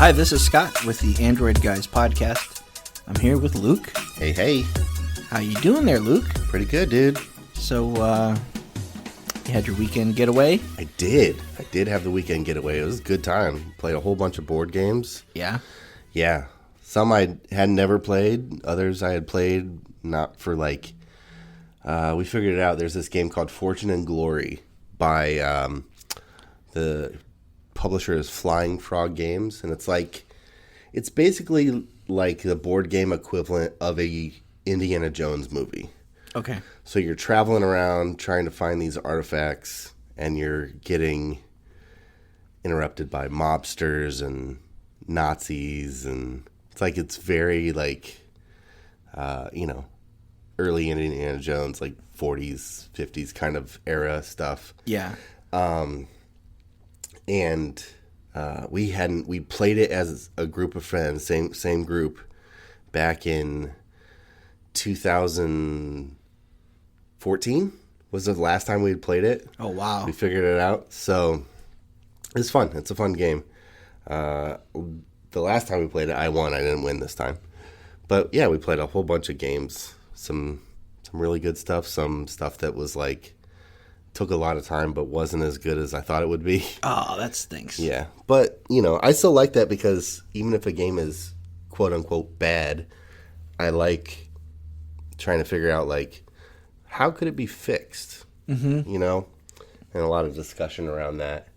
Hi, this is Scott with the Android Guys podcast. I'm here with Luke. Hey, hey. How you doing there, Luke? Pretty good, dude. So, you had your weekend getaway? I did have the weekend getaway. It was a good time. Played a whole bunch of board games. Yeah? Yeah. Some I had never played. Others I had played not for like... we figured it out. There's this game called Fortune and Glory by the publisher is Flying Frog Games. And it's basically like the board game equivalent of a Indiana Jones movie. Okay. So you're traveling around trying to find these artifacts, and you're getting interrupted by mobsters and Nazis, and it's very early Indiana Jones, like 40s, 50s kind of era stuff. Yeah. We played it as a group of friends, same group, back in 2014 was the last time we had played it. Oh, wow. We figured it out. So it's fun. It's a fun game. The last time we played it, I won. I didn't win this time. But yeah, we played a whole bunch of games. Some really good stuff. Some stuff that was took a lot of time but wasn't as good as I thought it would be. Oh, that stinks. Yeah. But, I still like that because even if a game is quote-unquote bad, I like trying to figure out, how could it be fixed? Mm-hmm. And a lot of discussion around that.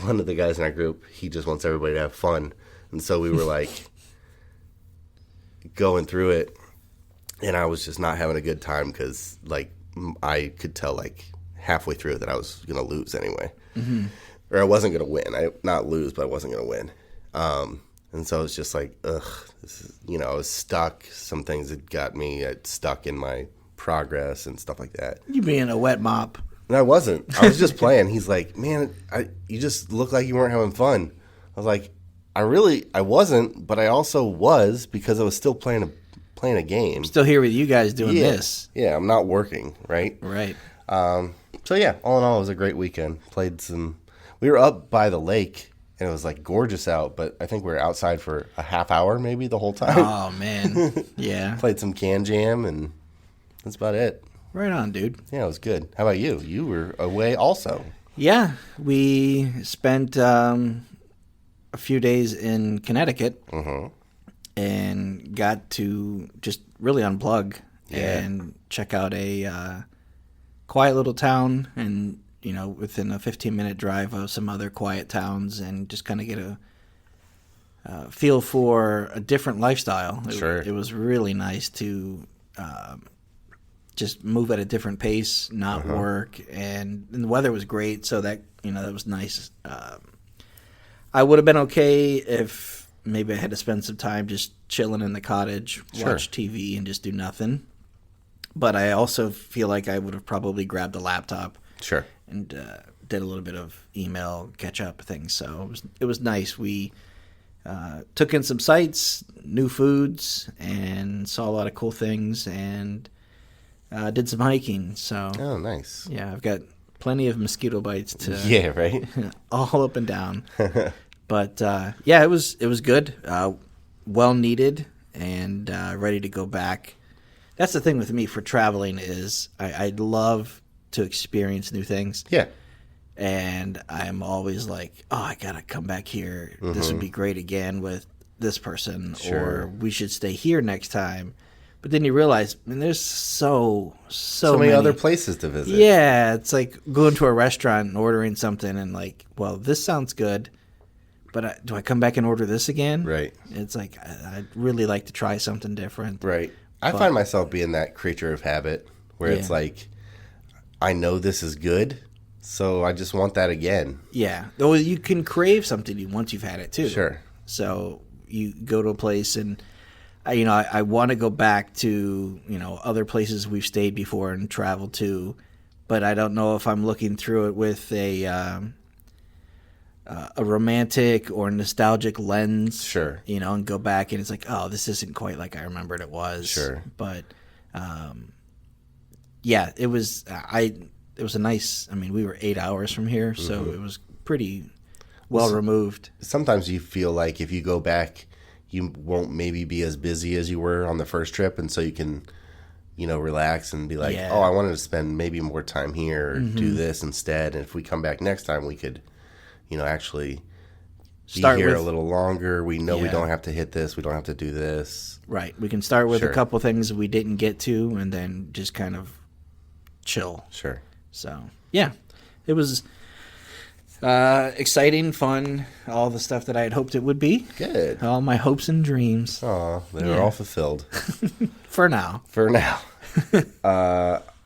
One of the guys in our group, he just wants everybody to have fun. And so we were, going through it, and I was just not having a good time because, I could tell, halfway through it that I was going to lose anyway. Mm-hmm. Or I wasn't going to win. Not lose, but I wasn't going to win. And so it's just ugh, this is, I was stuck. Some things had got me stuck in my progress and stuff like that. You being a wet mop. And I wasn't. I was just playing. He's like, man, you just look like you weren't having fun. I was like, I wasn't, but I also was because I was still playing a game. I'm still here with you guys doing this. Yeah, I'm not working, right? Right. So yeah, all in all, it was a great weekend. We were up by the lake, and it was gorgeous out, but I think we were outside for a half hour maybe the whole time. Oh, man. Yeah. Played some Can Jam, and that's about it. Right on, dude. Yeah, it was good. How about you? You were away also. Yeah. We spent a few days in Connecticut and got to just really unplug and check out a quiet little town and, within a 15-minute drive of some other quiet towns and just kind of get a feel for a different lifestyle. Sure. It was really nice to just move at a different pace, not work, and the weather was great, so that, that was nice. I would have been okay if maybe I had to spend some time just chilling in the cottage, watch TV, and just do nothing. But I also feel like I would have probably grabbed a laptop and did a little bit of email catch-up things. So it was nice. We took in some sights, new foods, and saw a lot of cool things, and did some hiking. So oh, nice. Yeah, I've got plenty of mosquito bites to right, all up and down. But yeah, it was good, well needed, and ready to go back. That's the thing with me for traveling is I'd love to experience new things. Yeah. And I'm always like, oh, I got to come back here. Mm-hmm. This would be great again with this person. Or we should stay here next time. But then you realize, there's so many other places to visit. Yeah. It's like going to a restaurant and ordering something and well, this sounds good. But do I come back and order this again? Right. It's like, I'd really like to try something different. Right. I find myself being that creature of habit where it's I know this is good, so I just want that again. Yeah. Though you can crave something once you've had it too. Sure. So you go to a place and, I want to go back to, other places we've stayed before and traveled to, but I don't know if I'm looking through it with a romantic or nostalgic lens. Sure. And go back and it's like, oh, this isn't quite like I remembered it was. Sure. But, yeah, it was a nice, we were 8 hours from here, so it was pretty well removed. Sometimes you feel like if you go back, you won't maybe be as busy as you were on the first trip, and so you can, relax and be like, oh, I wanted to spend maybe more time here or do this instead. And if we come back next time, we could, actually start here a little longer. We know we don't have to hit this. We don't have to do this. Right. We can start with a couple things we didn't get to and then just kind of chill. Sure. So, yeah, it was exciting, fun, all the stuff that I had hoped it would be. Good. All my hopes and dreams. Oh, they were all fulfilled. For now.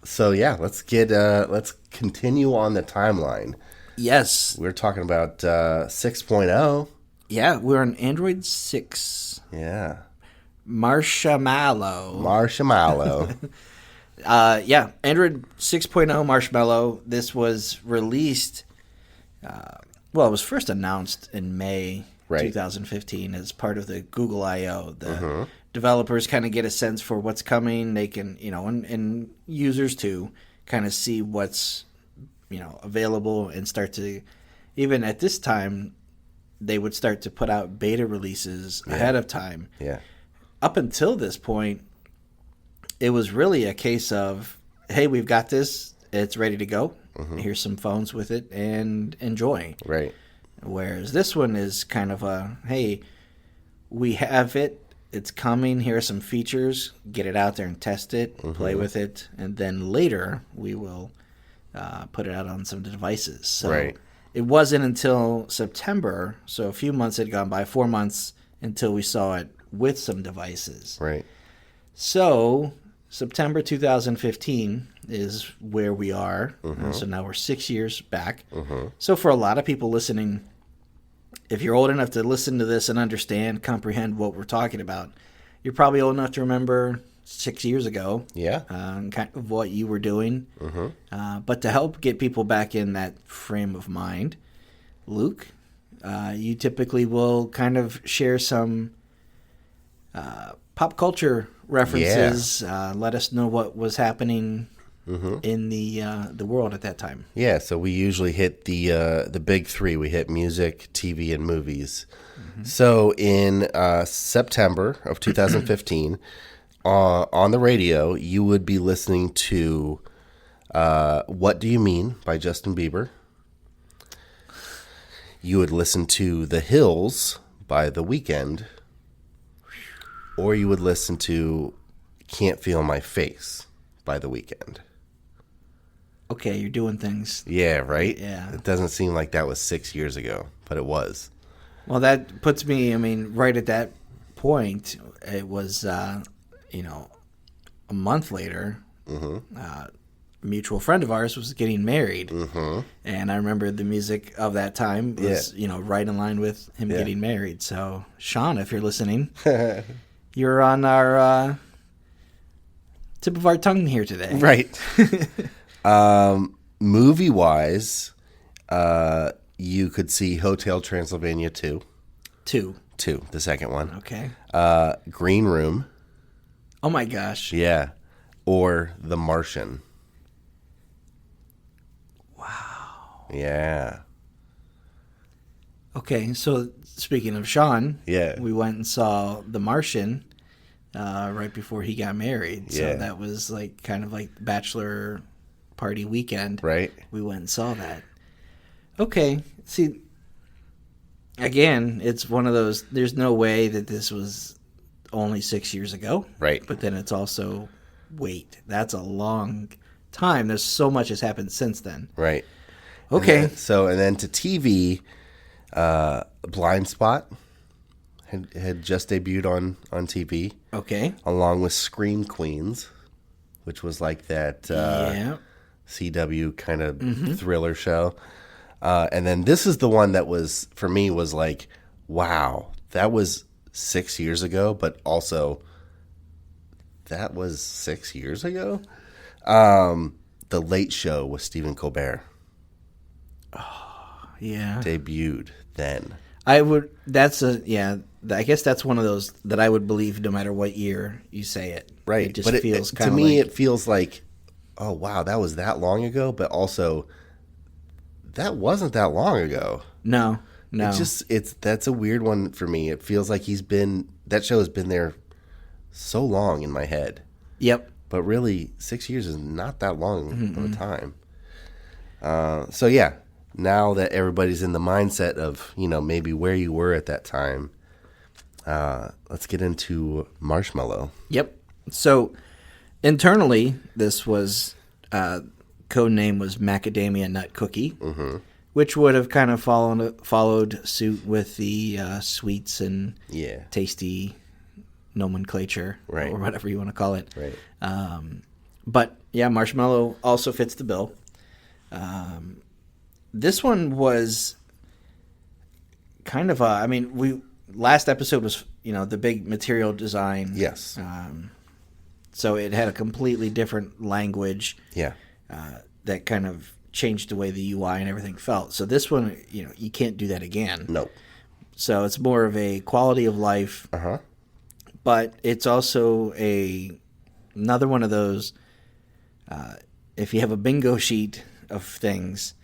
So yeah, let's continue on the timeline. Yes. We're talking about 6.0. Yeah, we're on Android 6. Yeah. Marshmallow. Yeah, Android 6.0 Marshmallow. This was released, it was first announced in May 2015 as part of the Google I.O. The developers kind of get a sense for what's coming. They can, and users too, kind of see what's, available and start to, even at this time, they would start to put out beta releases ahead of time. Yeah. Up until this point, it was really a case of, hey, we've got this. It's ready to go. Here's some phones with it and enjoy. Right. Whereas this one is kind of a, hey, we have it. It's coming. Here are some features. Get it out there and test it, play with it. And then later we will put it out on some devices. So it wasn't until September, so a few months had gone by, 4 months, until we saw it with some devices. Right. So September 2015 is where we are. So now we're 6 years back. So for a lot of people listening, if you're old enough to listen to this and understand, comprehend what we're talking about, you're probably old enough to remember 6 years ago. Yeah. Kind of what you were doing. But to help get people back in that frame of mind, Luke, you typically will kind of share some pop culture references. Let us know what was happening in the world at that time. Yeah, so we usually hit the big three. We hit music, TV, and movies. So in September of 2015, on the radio, you would be listening to "What Do You Mean" by Justin Bieber. You would listen to "The Hills" by The Weeknd. Or you would listen to "Can't Feel My Face" by The Weeknd. Okay, you're doing things. Yeah, right? Yeah. It doesn't seem like that was 6 years ago, but it was. Well, that puts me, right at that point, it was, a month later, a mutual friend of ours was getting married. And I remember the music of that time was, right in line with him getting married. So, Sean, if you're listening... You're on our tip of our tongue here today. Right. Movie-wise, you could see Hotel Transylvania 2. 2, the second one. Okay. Green Room. Oh, my gosh. Yeah. Or The Martian. Wow. Yeah. Okay, so speaking of Sean, we went and saw The Martian right before he got married. So that was kind of like bachelor party weekend. Right. We went and saw that. Okay, see, again, it's one of those, there's no way that this was only 6 years ago. Right. But then it's also, wait, that's a long time. There's so much has happened since then. Right. Okay. And then to TV... Blind Spot had just debuted on TV. Okay. Along with Scream Queens, which was like that CW kind of thriller show. And then this is the one that was, for me, was like, wow, that was 6 years ago, but also that was 6 years ago? The Late Show with Stephen Colbert. Yeah. Debuted then. I guess that's one of those that I would believe no matter what year you say it. Right. It just feels kind to of me, it feels like, oh, wow, that was that long ago, but also that wasn't that long ago. No. No. That's a weird one for me. It feels like that show has been there so long in my head. Yep. But really, 6 years is not that long of a time. So yeah, now that everybody's in the mindset of, maybe where you were at that time, let's get into Marshmallow. Yep. So internally, this was code name was Macadamia Nut Cookie, which would have kind of followed suit with the sweets and tasty nomenclature, right, or whatever you want to call it. Right. But yeah, Marshmallow also fits the bill. This one was kind of last episode was, the big material design. Yes. So it had a completely different language. Yeah. That kind of changed the way the UI and everything felt. So this one, you can't do that again. Nope. So it's more of a quality of life. But it's also another one of those, if you have a bingo sheet of things,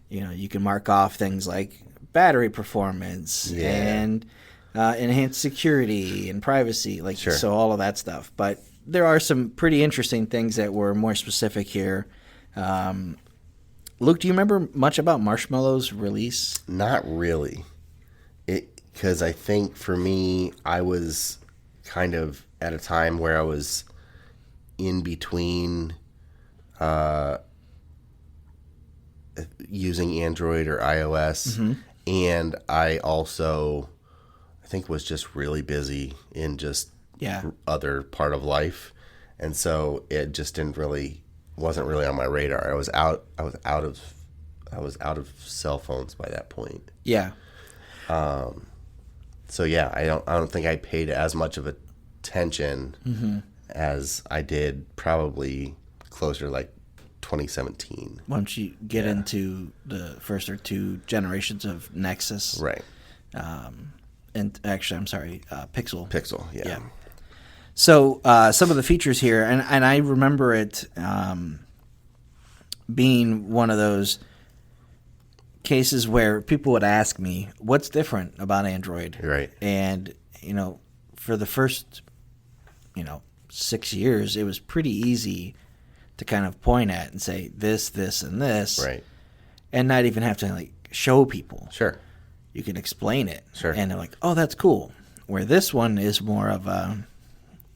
you can mark off things like battery performance and enhanced security and privacy, so all of that stuff. But there are some pretty interesting things that were more specific here. Luke, do you remember much about Marshmallow's release? Not really. Because I think for me, I was kind of at a time where I was in between using Android or iOS, and I also, I think, was just really busy in just other part of life, and so it just wasn't really on my radar. I was out of cell phones by that point. Yeah. So yeah, I don't think I paid as much of attention as I did probably closer to like 2017. Once you get into the first or two generations of Nexus. Right. And actually, I'm sorry, Pixel. Pixel, yeah. So some of the features here, and I remember it being one of those cases where people would ask me, what's different about Android? Right. And, for the first, 6 years, it was pretty easy to kind of point at and say this, and this. Right. And not even have to, show people. Sure. You can explain it. Sure. And they're like, oh, that's cool. Where this one is more of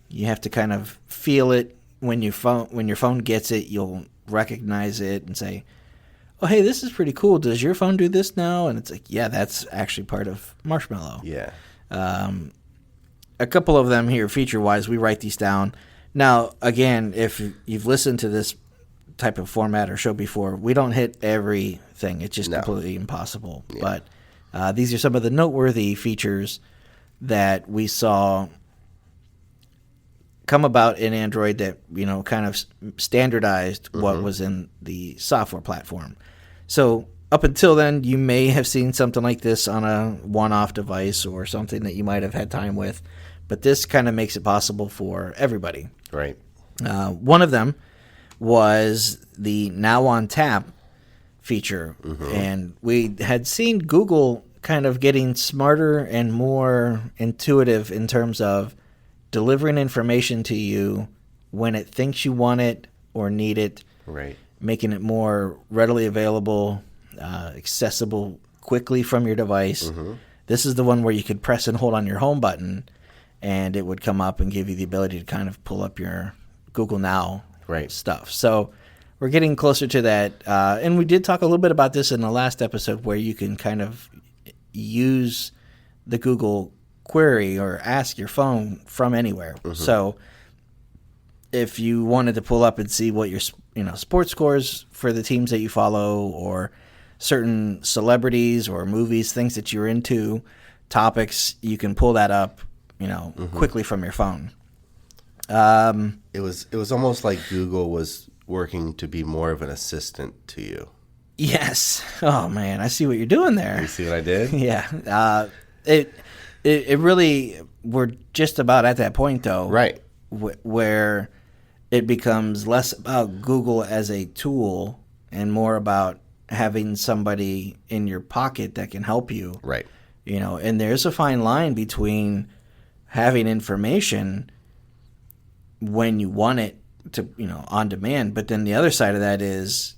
you have to kind of feel it when your phone gets it, you'll recognize it and say, oh, hey, this is pretty cool. Does your phone do this now? And it's like, yeah, that's actually part of Marshmallow. Yeah. A couple of them here, feature-wise, we write these down. Now, again, if you've listened to this type of format or show before, we don't hit everything. It's just completely impossible. Yeah. But these are some of the noteworthy features that we saw come about in Android that, kind of standardized what was in the software platform. So up until then, you may have seen something like this on a one-off device or something that you might have had time with, but this kind of makes it possible for everybody. Right. One of them was the Now on Tap feature, and we had seen Google kind of getting smarter and more intuitive in terms of delivering information to you when it thinks you want it or need it, right? Making it more readily available, accessible quickly from your device. This is the one where you could press and hold on your home button, and it would come up and give you the ability to kind of pull up your Google Now stuff. So we're getting closer to that. And we did talk a little bit about this in the last episode where you can kind of use the Google query or ask your phone from anywhere. So if you wanted to pull up and see what your sports scores for the teams that you follow or certain celebrities or movies, things that you're into, topics, you can pull that up quickly from your phone. It was almost like Google was working to be more of an assistant to you. Yes. Oh man, I see what you're doing there. You see what I did? Yeah. It really, we're just about at that point though, right? Where it becomes less about Google as a tool and more about having somebody in your pocket that can help you. Right. And there's a fine line between having information when you want it to, on demand, but then the other side of that is,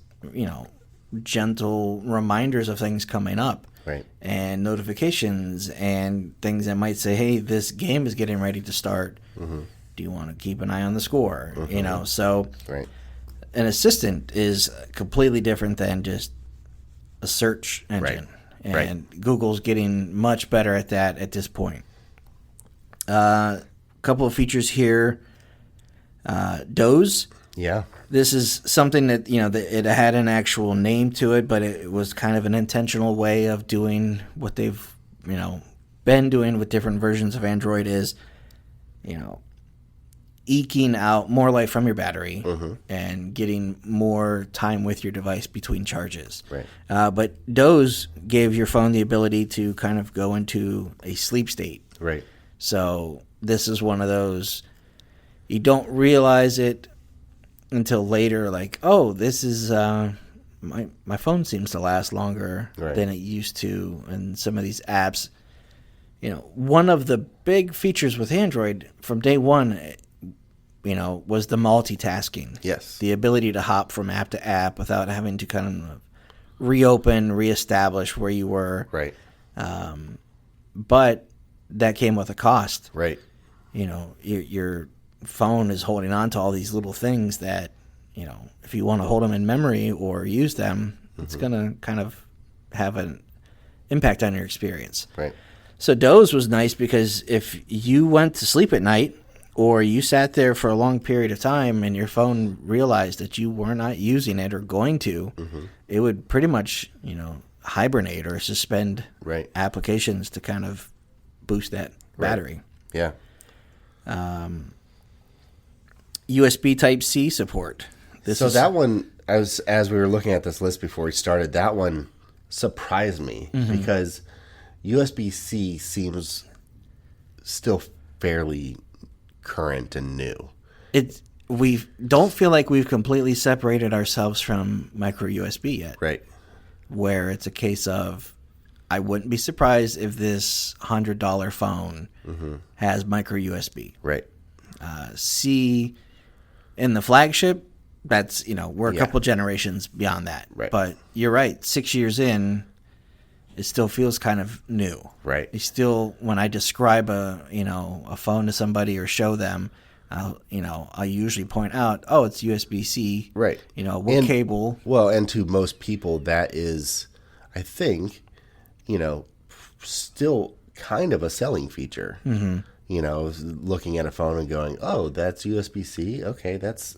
gentle reminders of things coming up. Right. And notifications and things that might say, hey, this game is getting ready to start. Mm-hmm. Do you want to keep an eye on the score? Mm-hmm. So right. An assistant is completely different than just a search engine. Right. And Google's getting much better at that at this point. A couple of features here. Doze. Yeah. This is something that, it had an actual name to it, but it was kind of an intentional way of doing what they've, been doing with different versions of Android is, eking out more light from your battery and getting more time with your device between charges. Right. But Doze gave your phone the ability to kind of go into a sleep state. Right. So this is one of those, you don't realize it until later, like, oh, this is my phone seems to last longer than it used to, and some of these apps. One of the big features with Android from day one, was the multitasking. Yes. The ability to hop from app to app without having to kind of reopen, reestablish where you were. Right. But that came with a cost. Right. Your phone is holding on to all these little things that, if you want to hold them in memory or use them, it's going to kind of have an impact on your experience. Right. So Doze was nice because if you went to sleep at night or you sat there for a long period of time and your phone realized that you were not using it or going to, it would pretty much, hibernate or suspend applications to kind of boost that battery. Yeah. USB Type-C support. That one, as we were looking at this list before we started, that one surprised me because USB-C seems still fairly current and new. We don't feel like we've completely separated ourselves from micro USB yet. Right. Where it's a case of, I wouldn't be surprised if this $100 phone has micro USB. Right. C in the flagship, that's, we're a couple generations beyond that. Right. But you're right, 6 years in, it still feels kind of new. Right. You still, when I describe a phone to somebody or show them, I usually point out, oh, it's USB-C. Right. What cable? Well, and to most people, that is, I think, still kind of a selling feature. Mm-hmm. Looking at a phone and going, oh, that's USB-C. Okay, that's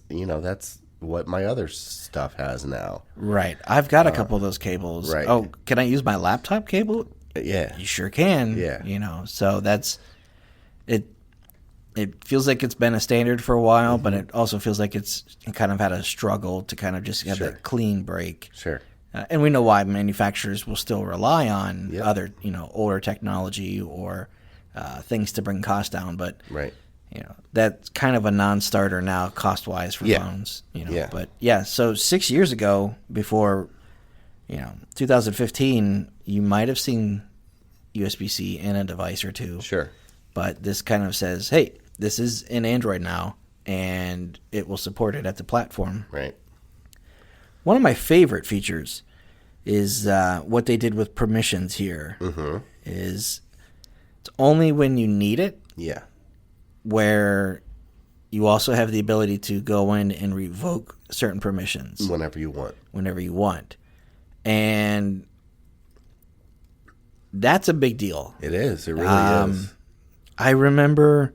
what my other stuff has now. Right. I've got a couple of those cables. Right. Oh, can I use my laptop cable? Yeah. You sure can. Yeah. So that's it. It feels like it's been a standard for a while, but it also feels like it kind of had a struggle to kind of just have that clean break. Sure. And we know why manufacturers will still rely on other, older technology or things to bring costs down. But, that's kind of a non-starter now cost-wise for phones. But, so 6 years ago, before, 2015, you might have seen USB-C in a device or two. Sure. But this kind of says, hey, this is in Android now, and it will support it at the platform. Right. One of my favorite features is what they did with permissions here. Is it's only when you need it where you also have the ability to go in and revoke certain permissions. Whenever you want. And that's a big deal. It is. It really is. I remember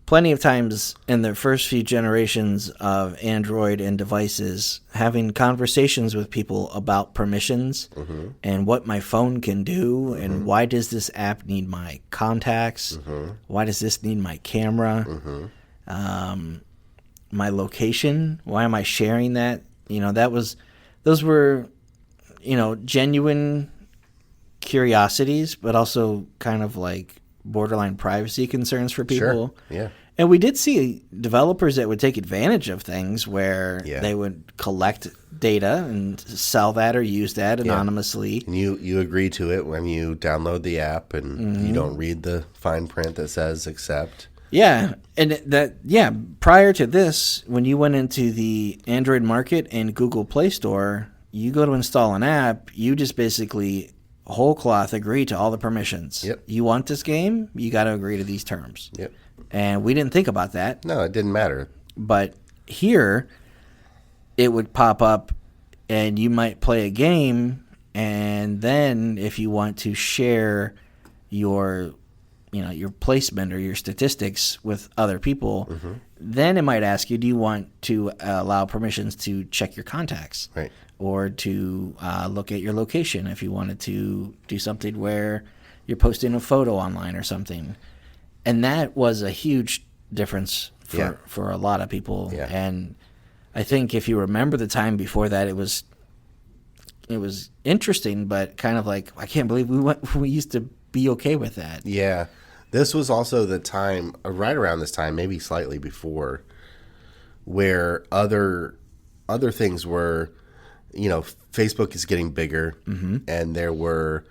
plenty of times in the first few generations of Android and devices having conversations with people about permissions and what my phone can do and why does this app need my contacts, why does this need my camera, my location, why am I sharing that? Those were genuine curiosities, but also kind of like borderline privacy concerns for people. Sure. Yeah. And we did see developers that would take advantage of things where they would collect data and sell that or use that anonymously. And you agree to it when you download the app, and you don't read the fine print that says accept. Yeah, and prior to this, when you went into the Android market and Google Play Store, you go to install an app, you just basically whole cloth agree to all the permissions. Yep. You want this game, you got to agree to these terms. Yep. And we didn't think about that. No, it didn't matter. But here, it would pop up, and you might play a game, and then if you want to share your placement or your statistics with other people, then it might ask you, do you want to allow permissions to check your contacts? Right. Or to look at your location if you wanted to do something where you're posting a photo online or something. And that was a huge difference for a lot of people. Yeah. And I think if you remember the time before that, it was interesting, but kind of like, I can't believe we used to be okay with that. Yeah. This was also the time, right around this time, maybe slightly before, where other things were, Facebook is getting bigger, and there were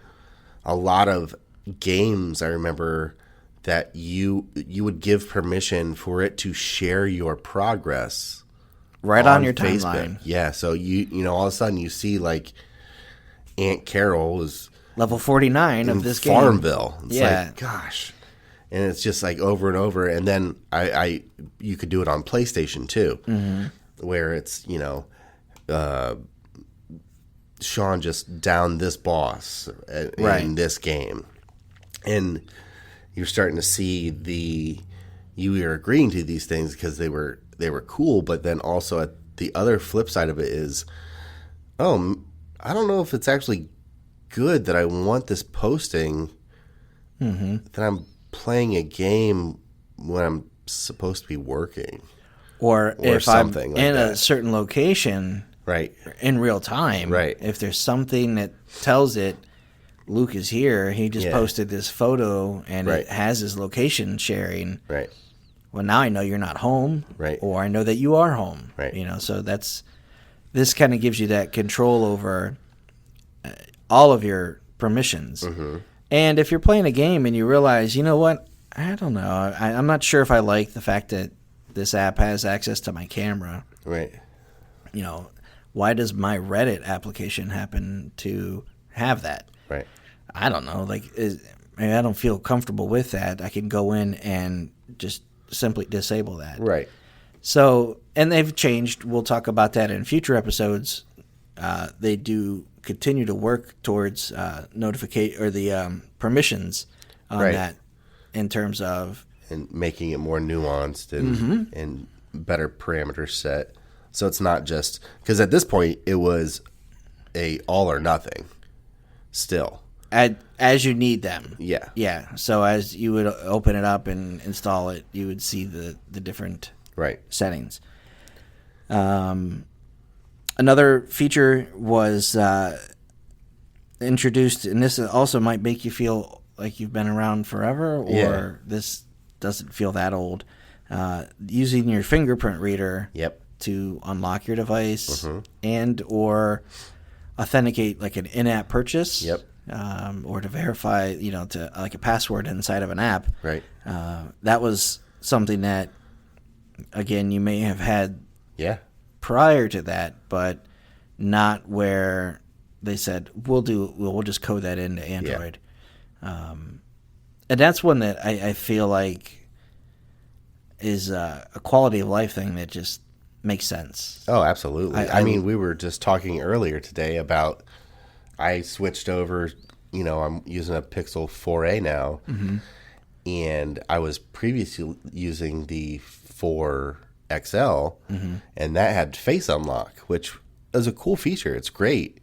a lot of games, I remember, that you would give permission for it to share your progress right on your Facebook. timeline. Yeah, so you all of a sudden you see like Aunt Carol is level 49 of this game. Farmville. It's Yeah. like, gosh. And it's just like over and over. And then you could do it on PlayStation too, where it's, Sean just downed this boss in this game. And you're starting to see you are agreeing to these things because they were cool, but then also at the other flip side of it is, I don't know if it's actually good that I want this posting that I'm playing a game when I'm supposed to be working. Or if something I'm like in that. a certain location in real time, if there's something that tells it, Luke is here, he just posted this photo and it has his location sharing. Right. Well, now I know you're not home, or I know that you are home. So this kind of gives you that control over all of your permissions. And if you're playing a game and you realize, you know what, I don't know, I'm not sure if I like the fact that this app has access to my camera. Right. Why does my Reddit application happen to have that? Right. I don't know. I don't feel comfortable with that. I can go in and just simply disable that. Right. So, and they've changed. We'll talk about that in future episodes. They do continue to work towards notification or the permissions on that in terms of and making it more nuanced and better parameters set. So it's not just because at this point it was a all or nothing. Still, as you need them. Yeah. So as you would open it up and install it, you would see the different settings. Another feature was introduced, and this also might make you feel like you've been around forever, or this doesn't feel that old. Using your fingerprint reader to unlock your device and or authenticate like an in-app purchase, or to verify, to like a password inside of an app. Right. That was something that, again, you may have had prior to that, but not where they said we'll just code that into Android. And that's one that I feel like is a quality of life thing that just makes sense. Oh, absolutely. I mean, we were just talking earlier today about I switched over, I'm using a Pixel 4a now, and I was previously using the 4XL, and that had Face Unlock, which is a cool feature. It's great.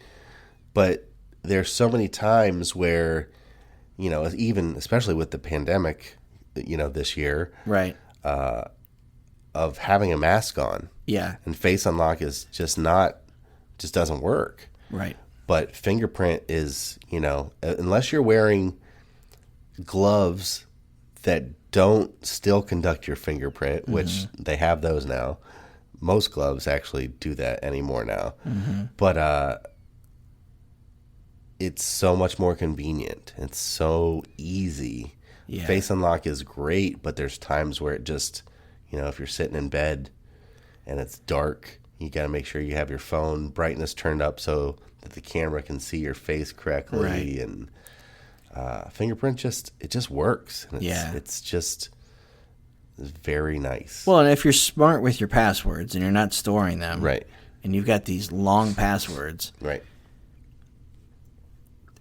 But there's so many times where, even especially with the pandemic, this year, of having a mask on. Yeah. And Face Unlock is just doesn't work. Right. But fingerprint is, unless you're wearing gloves that don't still conduct your fingerprint, which they have those now. Most gloves actually do that anymore now. But it's so much more convenient. It's so easy. Yeah. Face unlock is great, but there's times where it just, if you're sitting in bed and it's dark, you got to make sure you have your phone brightness turned up so that the camera can see your face correctly. Right. And fingerprint just works. And it's just very nice. Well, and if you're smart with your passwords and you're not storing them, right, and you've got these long passwords, right,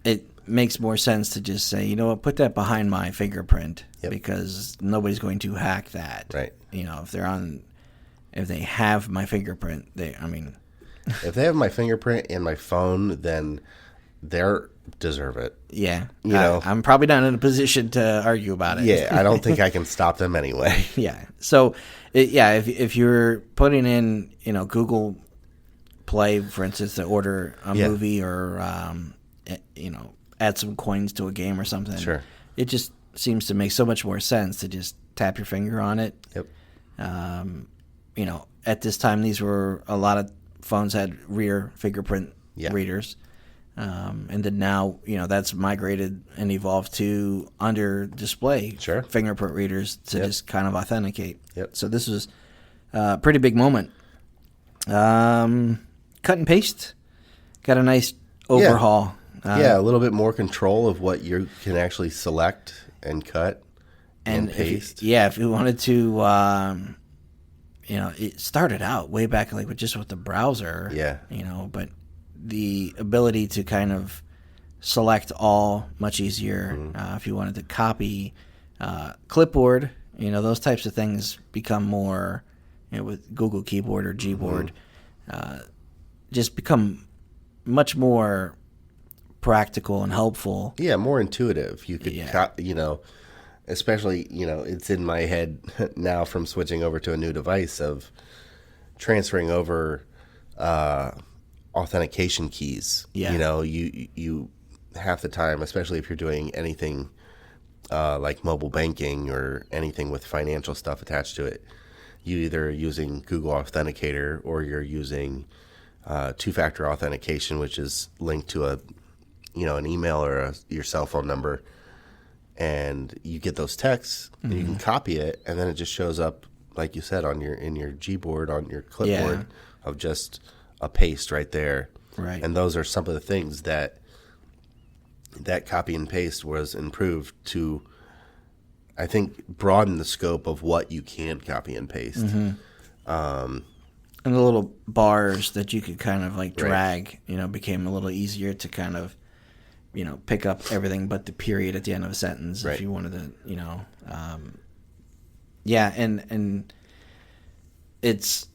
it makes more sense to just say, you know what, put that behind my fingerprint, because nobody's going to hack that. Right. If they have my fingerprint, if they have my fingerprint and my phone, then they deserve it. Yeah. I'm probably not in a position to argue about it. Yeah, I don't think I can stop them anyway. Yeah. So, if you're putting in, Google Play, for instance, to order a movie or, add some coins to a game or something. Sure. It just seems to make so much more sense to just tap your finger on it. Yep. At this time, a lot of phones had rear fingerprint readers. And then now, that's migrated and evolved to under display fingerprint readers to just kind of authenticate. Yep. So this was a pretty big moment. Cut and paste got a nice overhaul. A little bit more control of what you can actually select and cut and paste. If you wanted to, it started out way back with the browser. Yeah. But the ability to kind of select all much easier. If you wanted to copy, clipboard, those types of things become more, with Google Keyboard or Gboard, just become much more practical and helpful. Yeah, more intuitive. You could, especially, it's in my head now from switching over to a new device of transferring over authentication keys. Yeah. You half the time, especially if you're doing anything like mobile banking or anything with financial stuff attached to it, you either are using Google Authenticator or you're using two-factor authentication, which is linked to an email or your cell phone number, and you get those texts and you can copy it, and then it just shows up, like you said, in your Gboard, on your clipboard of just a paste right there. Right. And those are some of the things that copy and paste was improved to, I think, broaden the scope of what you can copy and paste. And the little bars that you could kind of drag, became a little easier to kind of, pick up everything but the period at the end of a sentence if you wanted to, and it's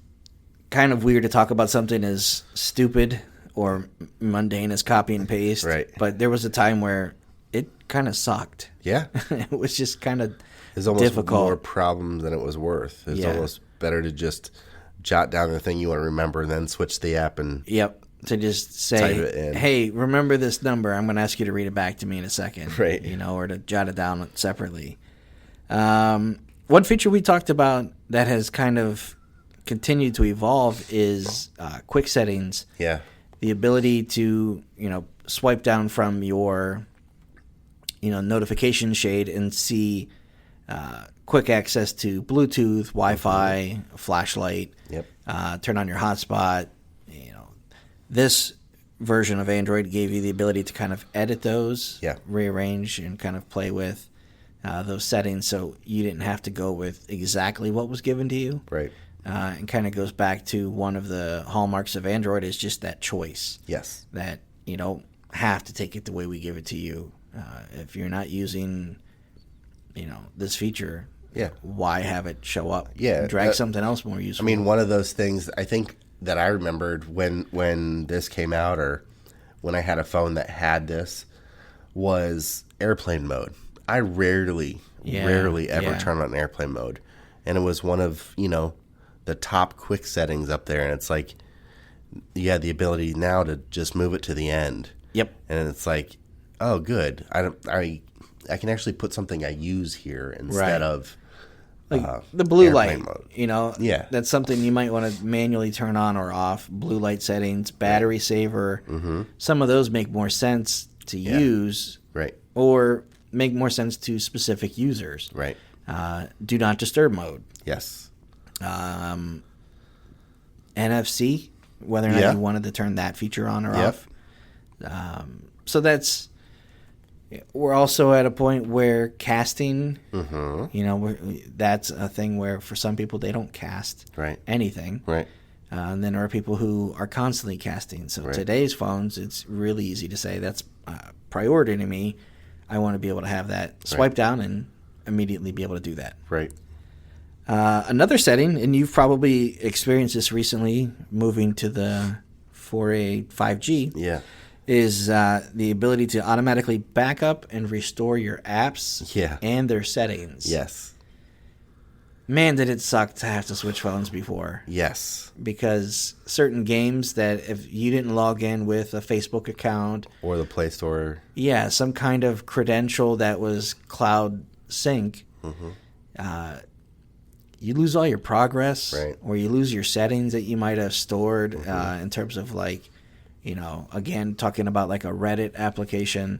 kind of weird to talk about something as stupid or mundane as copy and paste. Right. But there was a time where it kind of sucked. Yeah. It was just kind of It's almost difficult. more problems than it was worth. It's almost better to just jot down the thing you want to remember and then switch the app and to just say, hey, remember this number. I'm going to ask you to read it back to me in a second. Right. Or to jot it down separately. One feature we talked about that has kind of continued to evolve is quick settings. Yeah. The ability to, swipe down from your, notification shade and see quick access to Bluetooth, Wi-Fi, flashlight. Yep. Turn on your hotspot. This version of Android gave you the ability to kind of edit those, rearrange, and kind of play with those settings, so you didn't have to go with exactly what was given to you. Right. And kind of goes back to one of the hallmarks of Android is just that choice. Yes. That you don't have to take it the way we give it to you. If you're not using, this feature, why have it show up? Yeah. Drag something else more useful. I mean, one of those things I think that I remembered when this came out, or when I had a phone that had this, was airplane mode. I rarely ever turn on airplane mode. And it was one of, the top quick settings up there. And it's like, you had the ability now to just move it to the end. Yep. And it's like, oh, good. I can actually put something I use here instead of like the blue light mode. Yeah, that's something you might want to manually turn on or off. Blue light settings, battery saver, some of those make more sense to use, or make more sense to specific users, do not disturb mode, NFC, whether or not you wanted to turn that feature on or off. So we're also at a point where casting, that's a thing where for some people they don't cast anything. And then there are people who are constantly casting. So today's phones, it's really easy to say that's priority to me. I want to be able to have that swipe down and immediately be able to do that. Another setting, and you've probably experienced this recently, moving to the 4A 5G, is the ability to automatically back up and restore your apps and their settings. Man, did it suck to have to switch phones before. Because certain games that if you didn't log in with a Facebook account or the Play Store, some kind of credential that was cloud sync, you lose all your progress, or you lose your settings that you might have stored in terms of again, talking about like a Reddit application,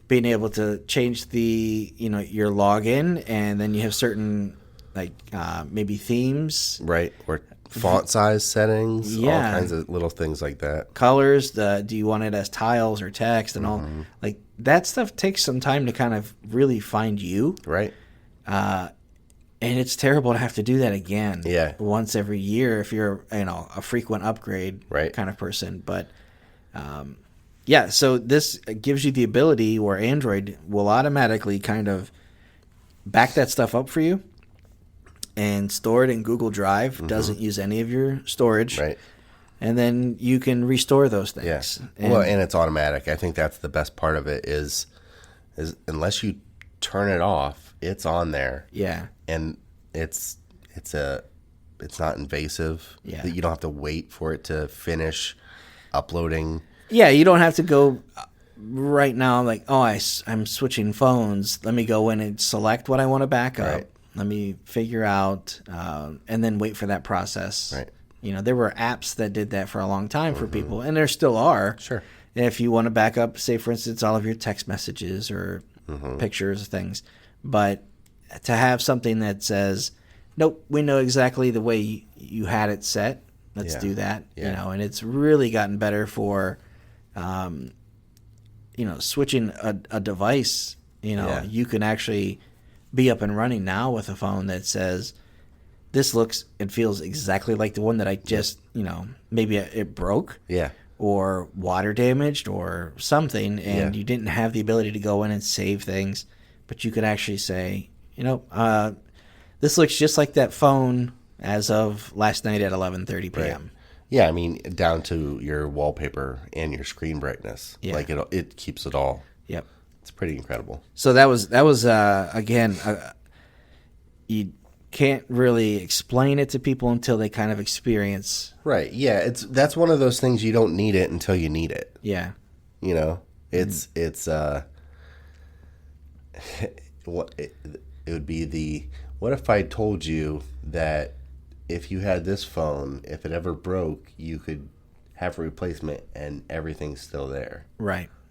being able to change the, your login, and then you have certain maybe themes, or font size settings, all kinds of little things like that. Colors, do you want it as tiles or text, and all like that stuff takes some time to kind of really find you, and it's terrible to have to do that again, once every year if you're a frequent upgrade kind of person, but. So this gives you the ability where Android will automatically kind of back that stuff up for you and store it in Google Drive. Doesn't use any of your storage. And then you can restore those things. And it's automatic. I think that's the best part of it is unless you turn it off, it's on there. And it's not invasive. You don't have to wait for it to finish uploading. You don't have to go right now like, I'm switching phones. Let me go in and select what I want to back up. Let me figure out and then wait for that process. There were apps that did that for a long time for people, and there still are. If you want to back up, say, for instance, all of your text messages or pictures, things. But to have something that says, nope, we know exactly the way you had it set. Let's do that, and it's really gotten better for, switching a device. You can actually be up and running now with a phone that says, this looks and feels exactly like the one that I just, maybe it broke, or water damaged or something, and you didn't have the ability to go in and save things, but you could actually say, this looks just like that phone as of last night at 11:30 p.m. I mean, down to your wallpaper and your screen brightness. Like it keeps it all. It's pretty incredible. So that was again, you can't really explain it to people until they kind of experience. That's one of those things you don't need it until you need it. It's it would be what if I told you that if you had this phone, if it ever broke, you could have a replacement and everything's still there.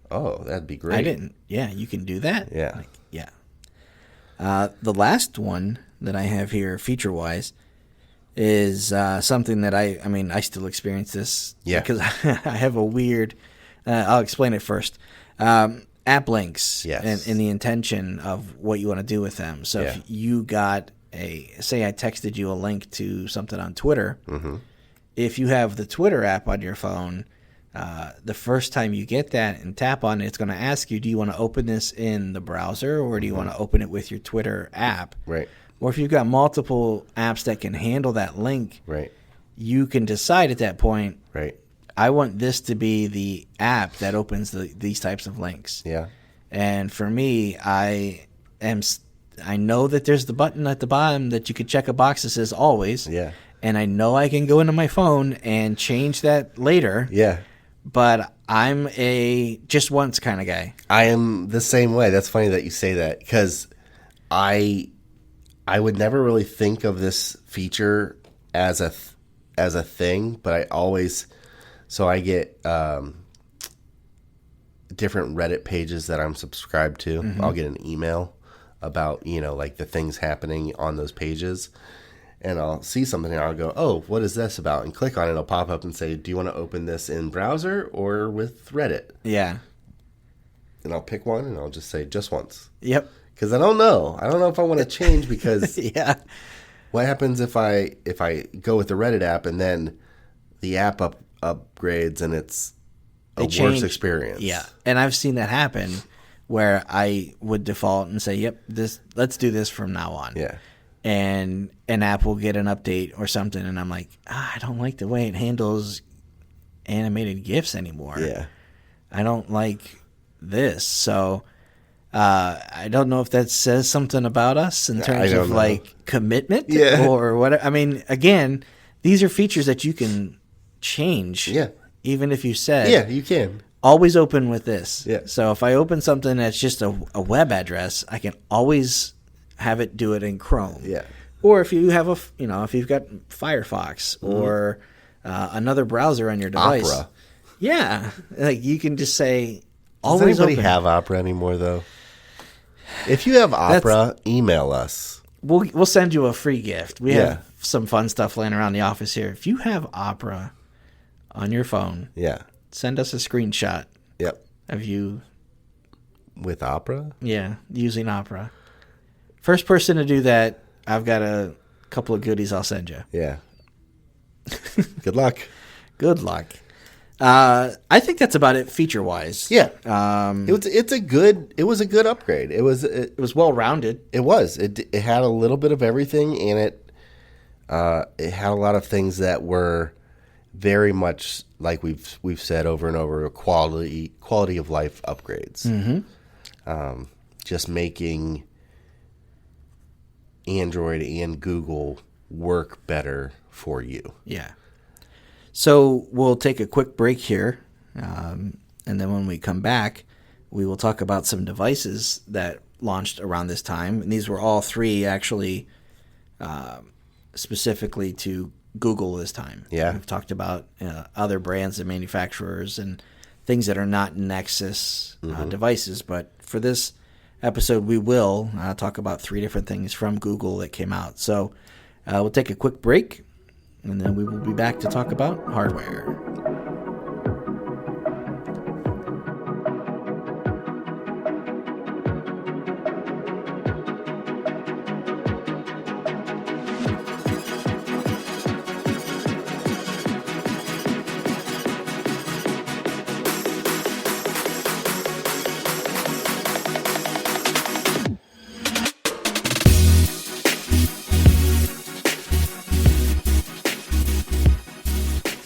Oh, that'd be great. I didn't. You can do that. The last one that I have here, feature-wise, is something that I still experience this. Because I have a weird. I'll explain it first. App links and the intention of what you want to do with them. So if you got say I texted you a link to something on Twitter, if you have the Twitter app on your phone, the first time you get that and tap on it, it's going to ask you, do you want to open this in the browser or do you want to open it with your Twitter app? Or if you've got multiple apps that can handle that link, you can decide at that point, I want this to be the app that opens these types of links. And for me, I know that there's the button at the bottom that you could check a box that says always. And I know I can go into my phone and change that later. But I'm a just once kind of guy. I am the same way. That's funny that you say that because I would never really think of this feature as a thing, but I always I get different Reddit pages that I'm subscribed to. Mm-hmm. I'll get an email about like the things happening on those pages. And I'll see something and I'll go, oh, what is this about? And click on it. It'll pop up and say, do you want to open this in browser or with Reddit? Yeah. And I'll pick one and I'll just say just once. Yep. Because I don't know. I don't know if I want to change because yeah. What happens if I go with the Reddit app and then the app upgrades and it's worse experience? Yeah. And I've seen that happen where I would default and say, yep, let's do this from now on. Yeah. And an app will get an update or something, and I'm like, I don't like the way it handles animated GIFs anymore. Yeah. I don't like this. So I don't know if that says something about us in terms of like commitment or what. I mean, again, these are features that you can change. Yeah. Even if you said. Yeah, you can. Always open with this. Yeah. So if I open something that's just a web address, I can always have it do it in Chrome. Yeah. Or if you have if you've got Firefox or another browser on your device. Opera. Yeah. Like you can just say always open. Does anybody have Opera anymore though? If you have Opera, email us. We'll send you a free gift. We have some fun stuff laying around the office here. If you have Opera on your phone, send us a screenshot. Yep. Of you with Opera? Yeah, using Opera. First person to do that, I've got a couple of goodies I'll send you. Yeah. Good luck. Good luck. I think that's about it feature wise. Yeah. It was a good upgrade. It was well rounded. It was. It had a little bit of everything and it had a lot of things that were very much like we've said over and over, quality of life upgrades. Mm-hmm. Just making Android and Google work better for you. Yeah. So we'll take a quick break here, and then when we come back, we will talk about some devices that launched around this time. And these were all three actually specifically to Google this time. Yeah. We've talked about other brands and manufacturers and things that are not Nexus devices, but for this episode, we will talk about three different things from Google that came out. So we'll take a quick break, and then we will be back to talk about hardware.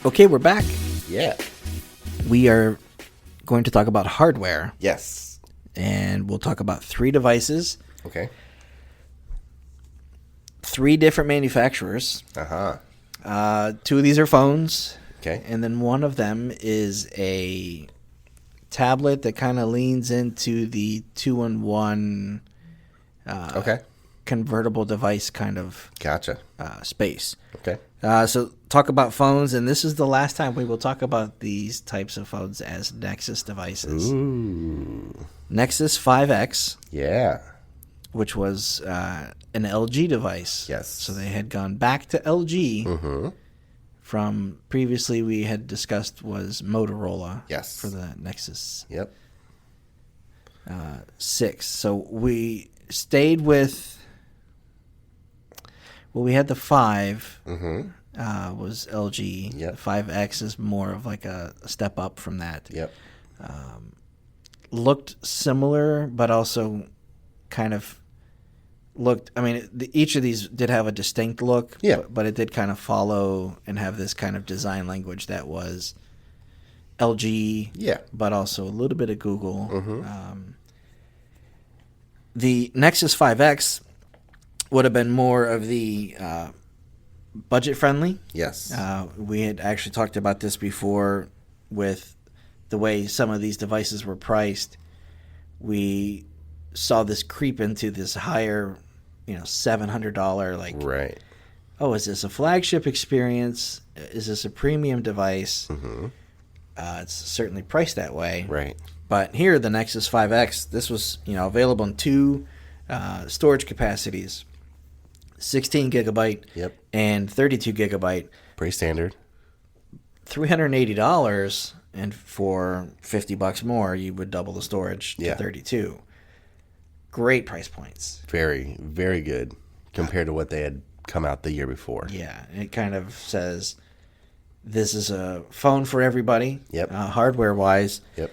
Okay, we're back. Yeah. We are going to talk about hardware. Yes. And we'll talk about three devices. Okay. Three different manufacturers. Uh-huh. Two of these are phones. Okay. And then one of them is a tablet that kind of leans into the 2-in-1 convertible device kind of space. Okay. So talk about phones, and this is the last time we will talk about these types of phones as Nexus devices. Ooh. Nexus 5X. Yeah. Which was an LG device. Yes. So they had gone back to LG from previously we had discussed was Motorola. Yes. For the Nexus. Yep. 6. So we stayed with... Well, we had the 5 was LG. Yep. The 5X is more of like a step up from that. Yep. Looked similar, but also kind of looked... I mean, each of these did have a distinct look, but it did kind of follow and have this kind of design language that was LG, but also a little bit of Google. The Nexus 5X would have been more of the budget friendly. Yes. We had actually talked about this before with the way some of these devices were priced, we saw this creep into this higher, $700 like. Right. Oh, is this a flagship experience? Is this a premium device? Mm-hmm. It's certainly priced that way. Right. But here, the Nexus 5X, this was available in two storage capacities, 16 gigabyte Yep. and 32 gigabyte. Pretty standard. $380, and for $50 more, you would double the storage to Yeah. 32. Great price points. Very, very good compared to what they had come out the year before. Yeah, it kind of says this is a phone for everybody. Yep. Hardware-wise. Yep.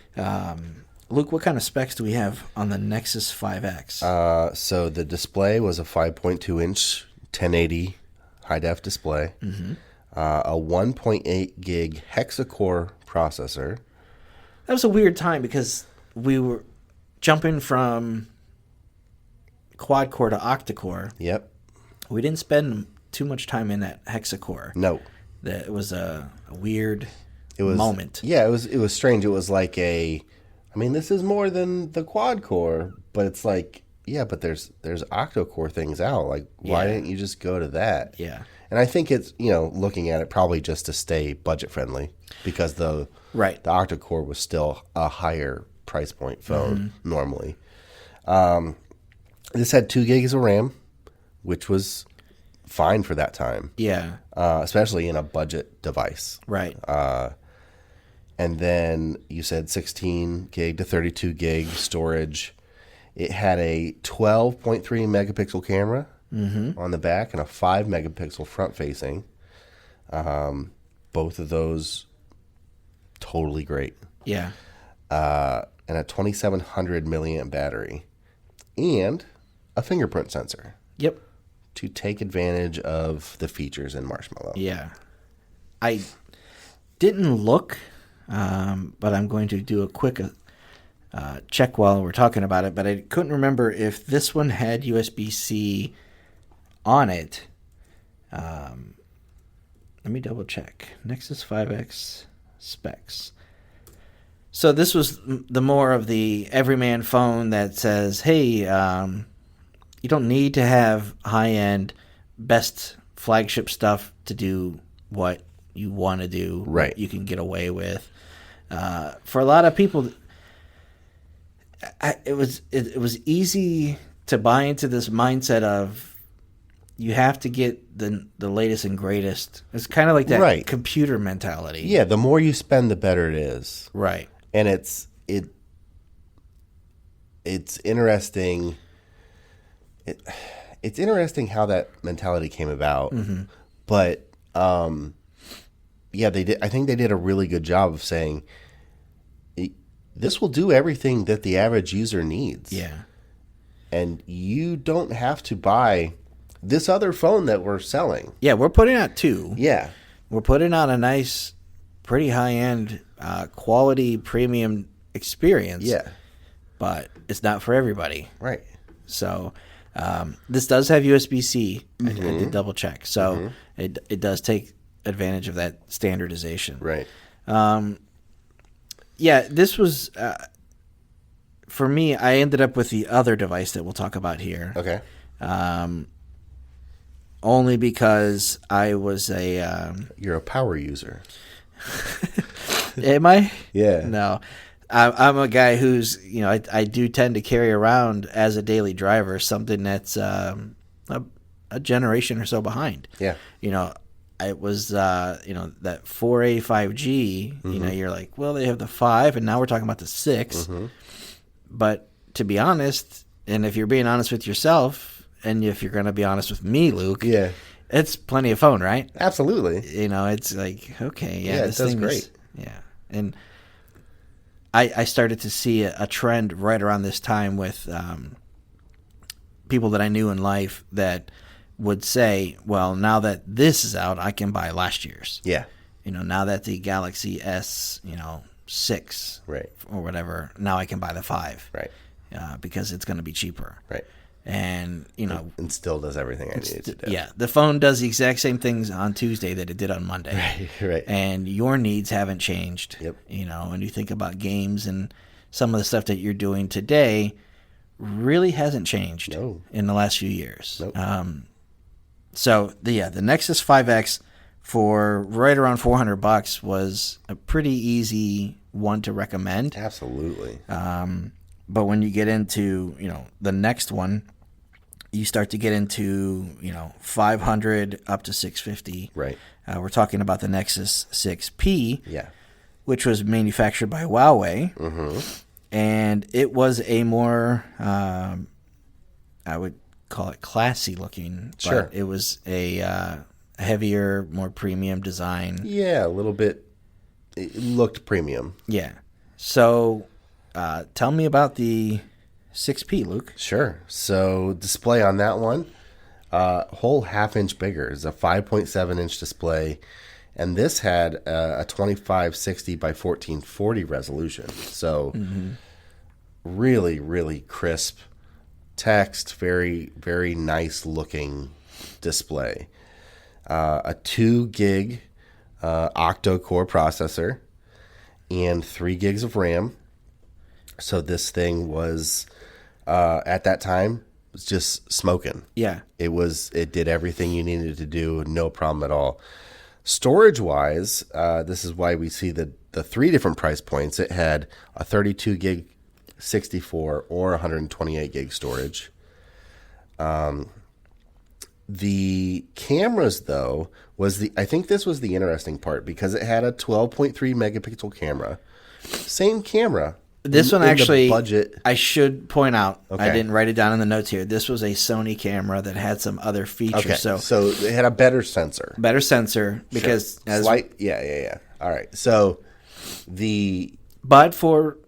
Luke, what kind of specs do we have on the Nexus 5X? So the display was a 5.2-inch 1080 high-def display. Mm-hmm. A 1.8 gig hexa-core processor. That was a weird time because we were jumping from quad-core to octa-core. Yep. We didn't spend too much time in that hexa-core. No. That was a weird was, moment. Yeah, it was strange. It was like this is more than the quad-core, but it's like, yeah, but there's octa-core things out. Like, why didn't you just go to that? Yeah. And I think it's, looking at it probably just to stay budget friendly because the octa-core was still a higher price point phone normally. This had 2 gigs of RAM, which was fine for that time. Yeah. Especially in a budget device. Right. And then you said 16 gig to 32 gig storage. It had a 12.3 megapixel camera on the back and a 5 megapixel front facing. Both of those totally great. Yeah. And a 2700 milliamp battery and a fingerprint sensor. Yep. To take advantage of the features in Marshmallow. Yeah. I didn't look, but I'm going to do a quick check while we're talking about it. But I couldn't remember if this one had USB-C on it. Let me double check. Nexus 5X specs. So this was the more of the everyman phone that says, hey, you don't need to have high-end, best flagship stuff to do what you want to do. Right. What you can get away with. For a lot of people, it was easy to buy into this mindset of you have to get the latest and greatest. It's kind of like that computer mentality. Yeah, the more you spend, the better it is. Right. And it's interesting. It's interesting how that mentality came about. Mm-hmm. But they did. I think they did a really good job of saying this will do everything that the average user needs. Yeah. And you don't have to buy this other phone that we're selling. Yeah, we're putting out two. Yeah. We're putting out a nice, pretty high-end, quality premium experience. Yeah. But it's not for everybody. Right. So this does have USB-C. I did double check. So it does take advantage of that standardization. Right. This was, for me, I ended up with the other device that we'll talk about here. Okay. Only because I was a... You're a power user. Am I? Yeah. No. I'm a guy who's, I do tend to carry around as a daily driver something that's a generation or so behind. Yeah. It was, that 4A 5G, you're like, well, they have the 5, and now we're talking about the 6. Mm-hmm. But to be honest, and if you're being honest with yourself, and if you're going to be honest with me, Luke, yeah, it's plenty of phone, right? Absolutely. It's like, okay, it does great. And I started to see a trend right around this time with people that I knew in life that would say, well, now that this is out, I can buy last year's. Yeah. Now that the Galaxy S, 6 right, or whatever, now I can buy the 5. Right. Because it's going to be cheaper. Right. And, and still does everything I need it to do. Yeah, the phone does the exact same things on Tuesday that it did on Monday. Right. And your needs haven't changed. Yep. And you think about games and some of the stuff that you're doing today really hasn't changed in the last few years. Nope. So the Nexus 5X for right around $400 was a pretty easy one to recommend. Absolutely. But when you get into, the next one, you start to get into, 500 up to 650. Right. We're talking about the Nexus 6P, which was manufactured by Huawei. Mm-hmm. And it was a more, I would call it classy looking. Sure. But it was a heavier, more premium design. Yeah, a little bit. It looked premium. Yeah. So tell me about the 6P, Luke. Sure. So display on that one, whole half-inch bigger. It's a 5.7-inch display. And this had a 2560 by 1440 resolution. So really, really crisp text, very, very nice looking display. A 2 gig octa-core processor and 3 gigs of RAM. So this thing was, at that time, was just smoking. Yeah. It did everything you needed to do, no problem at all. Storage-wise, this is why we see the 3 different price points. It had a 32 gig 64 or 128 gig storage. The cameras, though, I think this was the interesting part because it had a 12.3 megapixel camera. Same camera. This one actually, budget. I should point out, I didn't write it down in the notes here. This was a Sony camera that had some other features. Okay, so it had a better sensor. Better sensor because yeah. All right. So but for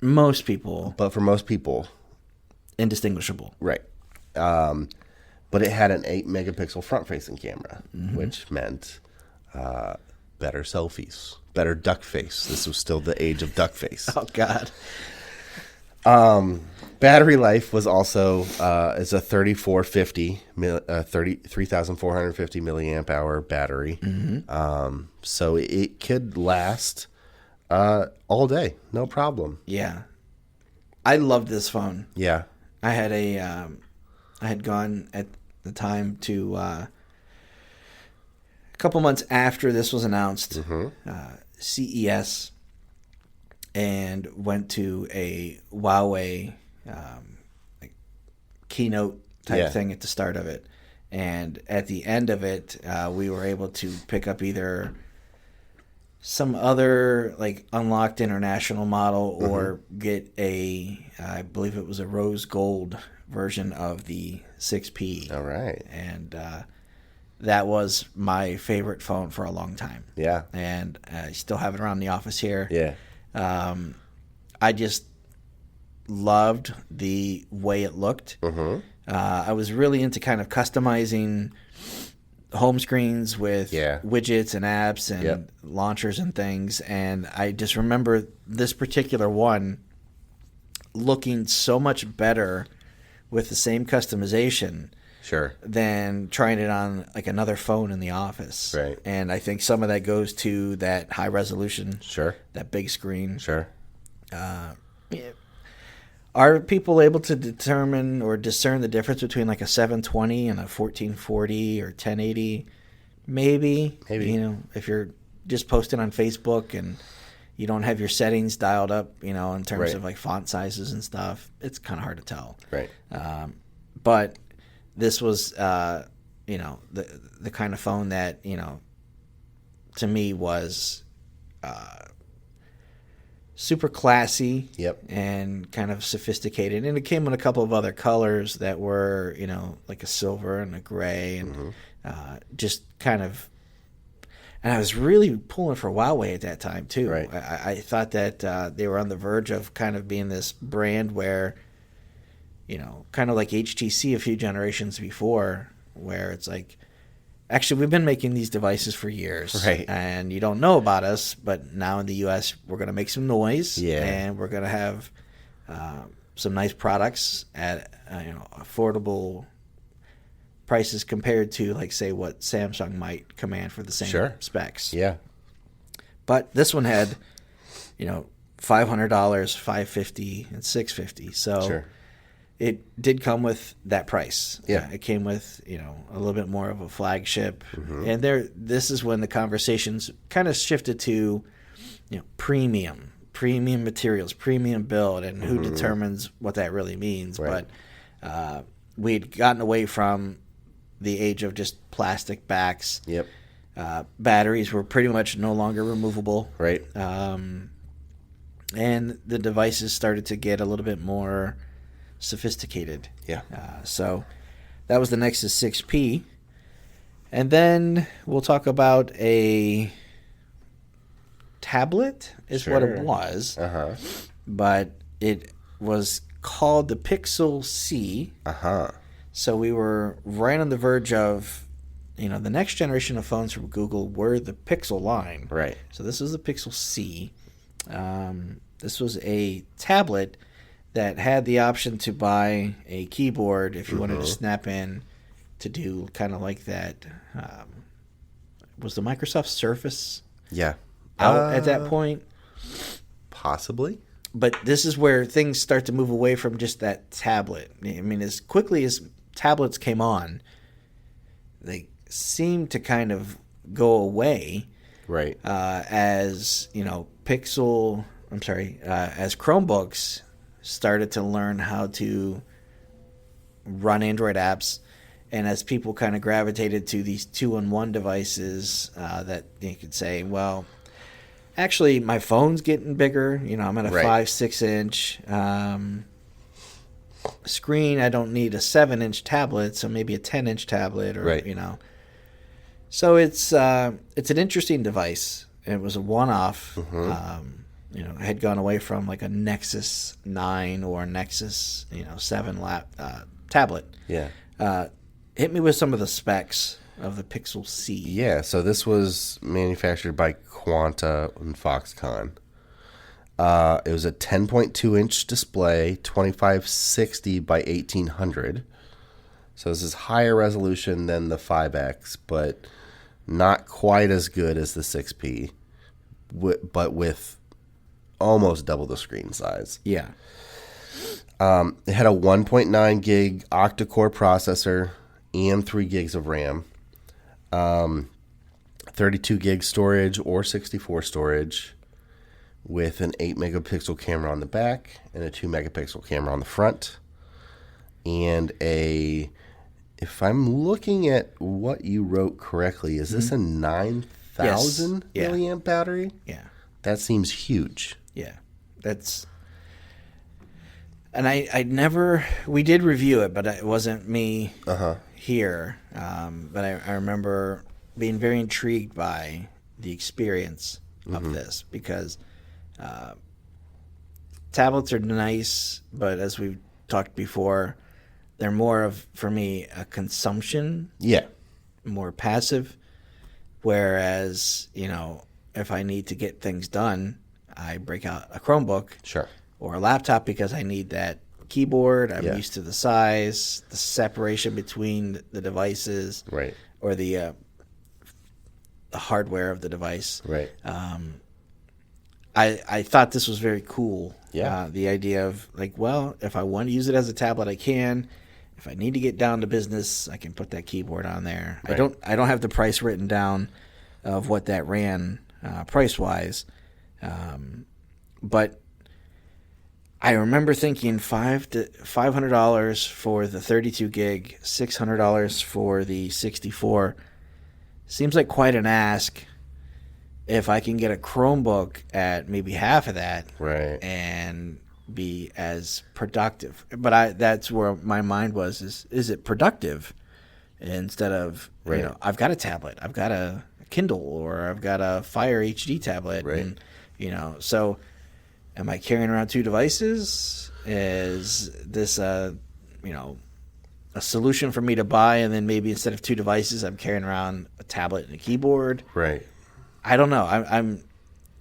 most people, indistinguishable. Right. But it had an 8 megapixel front facing camera, which meant better selfies. Better duck face. This was still the age of duck face. Oh God. Battery life was also is a 3450 3450 milliamp hour battery. So it could last all day, no problem. Yeah, I loved this phone. Yeah, I had gone at the time to a couple months after this was announced. CES, and went to a Huawei keynote type thing at the start of it. And at the end of it, we were able to pick up either some other unlocked international model or get I believe it was a rose gold version of the 6P. All right. And that was my favorite phone for a long time. Yeah. And I still have it around the office here. Yeah. I just loved the way it looked. I was really into kind of customizing home screens with widgets and apps and launchers and things. And I just remember this particular one looking so much better with the same customization than trying it on another phone in the office. Right. And I think some of that goes to that high resolution. That big screen. Are people able to determine or discern the difference between a 720 and a 1440 or 1080? Maybe. If you're just posting on Facebook and you don't have your settings dialed up, in terms of font sizes and stuff, it's kind of hard to tell. Right. But this was, the kind of phone that, to me was super classy and kind of sophisticated. And it came in a couple of other colors that were, like a silver and a gray and just kind of. And I was really pulling for Huawei at that time, too. Right. I thought that they were on the verge of kind of being this brand where, kind of like HTC a few generations before, where it's actually, we've been making these devices for years. Right. And you don't know about us, but now in the U.S., we're going to make some noise. Yeah. And we're going to have, some nice products at affordable prices compared to, like, say, what Samsung might command for the same specs. Yeah. But this one had, $500, $550, and $650. So it did come with that price. Yeah. It came with, a little bit more of a flagship. And this is when the conversations kind of shifted to, premium materials, premium build, and who determines what that really means. Right. But we'd gotten away from the age of just plastic backs. Yep. Batteries were pretty much no longer removable. Right. And the devices started to get a little bit more sophisticated. Yeah. So that was the Nexus 6P. And then we'll talk about a tablet is what it was. But it was called the Pixel C. So we were right on the verge of, the next generation of phones from Google were the Pixel line. Right. So this was the Pixel C. This was a tablet that had the option to buy a keyboard if you wanted to snap in to do kind of like that. Was the Microsoft Surface out at that point? Possibly. But this is where things start to move away from just that tablet. I mean, as quickly as tablets came on, they seemed to kind of go away. Right. As Chromebooks started to learn how to run Android apps, and as people kind of gravitated to these 2-in-1 devices that you could say, well, actually, my phone's getting bigger. I'm at a 5-6 inch screen. I don't need a 7-inch tablet, so maybe a 10-inch tablet, or So it's an interesting device. It was a one-off. I had gone away from like a Nexus 9 or Nexus 7 tablet. Yeah. Hit me with some of the specs of the Pixel C. Yeah, so this was manufactured by Quanta and Foxconn. It was a 10.2-inch display, 2560 by 1800. So this is higher resolution than the 5X, but not quite as good as the 6P, but with almost double the screen size. Yeah. It had a 1.9 gig octa-core processor and 3 gigs of RAM. 32 gig storage or 64 storage with an 8 megapixel camera on the back and a 2 megapixel camera on the front. And if I'm looking at what you wrote correctly, is this a 9,000 milliamp battery? Yeah. That seems huge. Yeah. And we did review it, but it wasn't me here. But I remember being very intrigued by the experience of this, because tablets are nice, but as we've talked before, they're more of, for me, a consumption. Yeah. More passive. Whereas, if I need to get things done, I break out a Chromebook. Sure. Or a laptop because I need that keyboard. I'm used to the size, the separation between the devices, right, or the hardware of the device. Right. I thought this was very cool. Yeah. The idea of if I want to use it as a tablet, I can. If I need to get down to business, I can put that keyboard on there. Right. I don't have the price written down of what that ran price wise, but I remember thinking $500 for the 32 gig, $600 for the 64. Seems like quite an ask. If I can get a Chromebook at maybe half of that, right, and be as productive, but that's where my mind was: is it productive? Instead of I've got a tablet, I've got a Kindle, or I've got a Fire HD tablet, right, and so. Am I carrying around two devices? Is this a solution for me to buy, and then maybe instead of two devices, I'm carrying around a tablet and a keyboard? Right. I don't know. I'm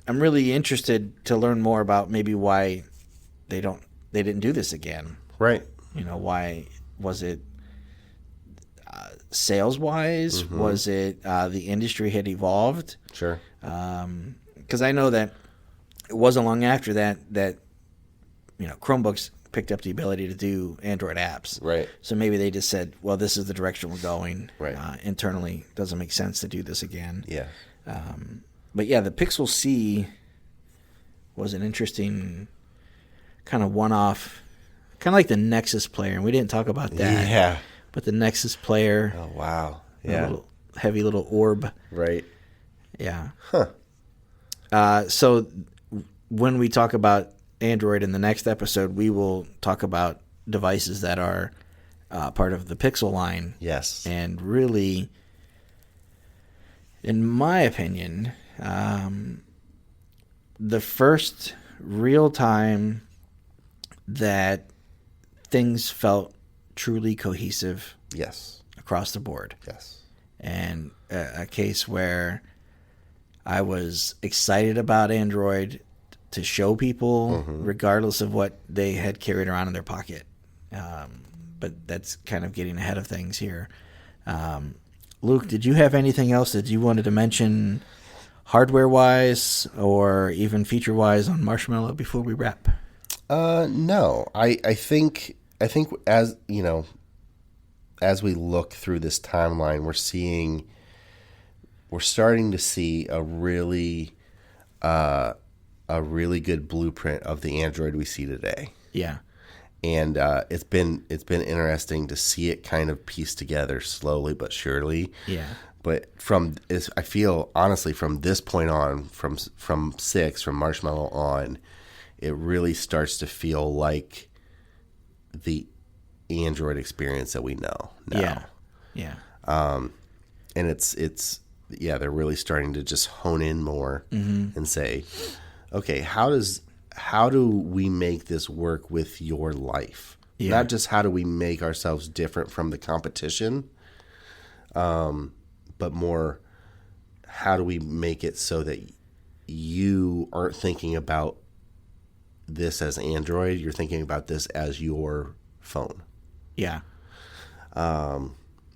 really interested to learn more about maybe why they they didn't do this again. Right. Why was it sales wise? Mm-hmm. Was it the industry had evolved? Sure. Because I know that it wasn't long after that Chromebooks picked up the ability to do Android apps. Right. So maybe they just said, well, this is the direction we're going. Right. Internally, it doesn't make sense to do this again. Yeah. But yeah, the Pixel C was an interesting kind of one-off, kind of like the Nexus player, and we didn't talk about that. Yeah. But the Nexus player. Oh, wow. Yeah. Heavy little orb. Right. Yeah. Huh. So when we talk about Android in the next episode, we will talk about devices that are part of the Pixel line. Yes. And really, in my opinion, the first real time that things felt truly cohesive. Yes. Across the board. Yes. And a case where I was excited about Android to show people, regardless of what they had carried around in their pocket. But that's kind of getting ahead of things here. Luke, did you have anything else that you wanted to mention hardware-wise or even feature-wise on Marshmallow before we wrap? No. I think as as we look through this timeline, we're starting to see a really good blueprint of the Android we see today. Yeah. And it's been interesting to see it kind of piece together slowly but surely. Yeah. But I feel honestly from this point on, from Marshmallow on, it really starts to feel like the Android experience that we know now. Yeah. And it's they're really starting to just hone in more and say, okay, how do we make this work with your life? Yeah. Not just how do we make ourselves different from the competition, but more how do we make it so that you aren't thinking about this as Android, you're thinking about this as your phone. Yeah.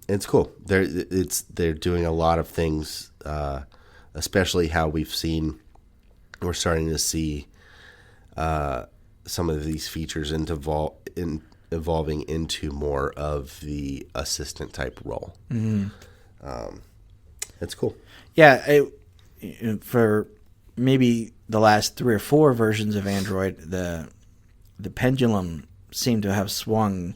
It's cool. They're doing a lot of things, especially how we're starting to see some of these features evolving into more of the assistant type role. Mm-hmm. It's cool. Yeah, for maybe the last 3 or 4 versions of Android, the pendulum seemed to have swung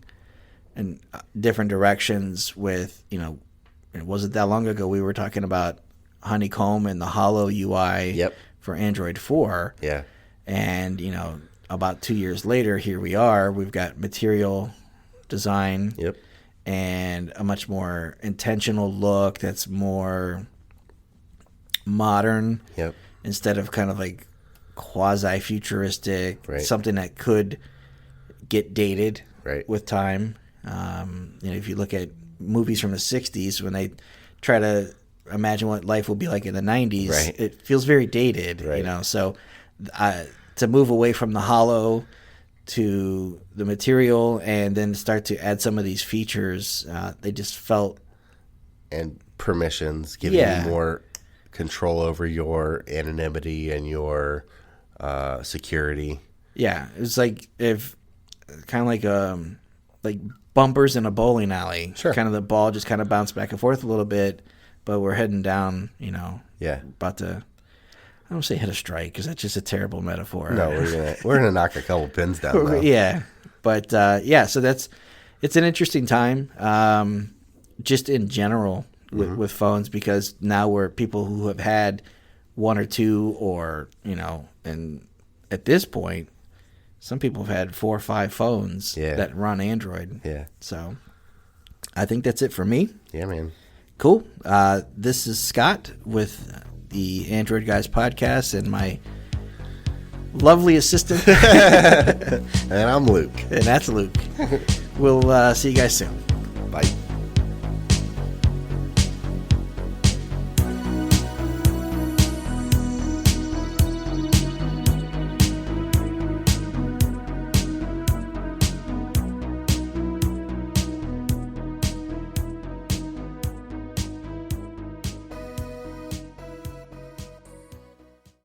in different directions with, it wasn't that long ago we were talking about Honeycomb and the Hollow UI for Android 4. Yeah. And, about 2 years later, here we are. We've got material design and a much more intentional look that's more modern instead of kind of like quasi-futuristic, something that could get dated with time. If you look at movies from the 60s, when they try to imagine what life will be like in the 90s, it feels very dated, So to move away from the Hollow to the material and then start to add some of these features, they just felt... And permissions, giving you more control over your anonymity and your security. Yeah, it was like kind of like bumpers in a bowling alley. Sure. Kind of the ball just kind of bounced back and forth a little bit, but we're heading down, about to, I don't say hit a strike because that's just a terrible metaphor. No, we're gonna knock a couple pins down though. Yeah. But so it's an interesting time, just in general with phones, because now we're people who have had 1 or 2 or, and at this point, some people have had 4 or 5 phones that run Android. Yeah. So I think that's it for me. Yeah, man. Cool. This is Scott with the Android Guys podcast and my lovely assistant. And I'm Luke. And that's Luke. We'll see you guys soon.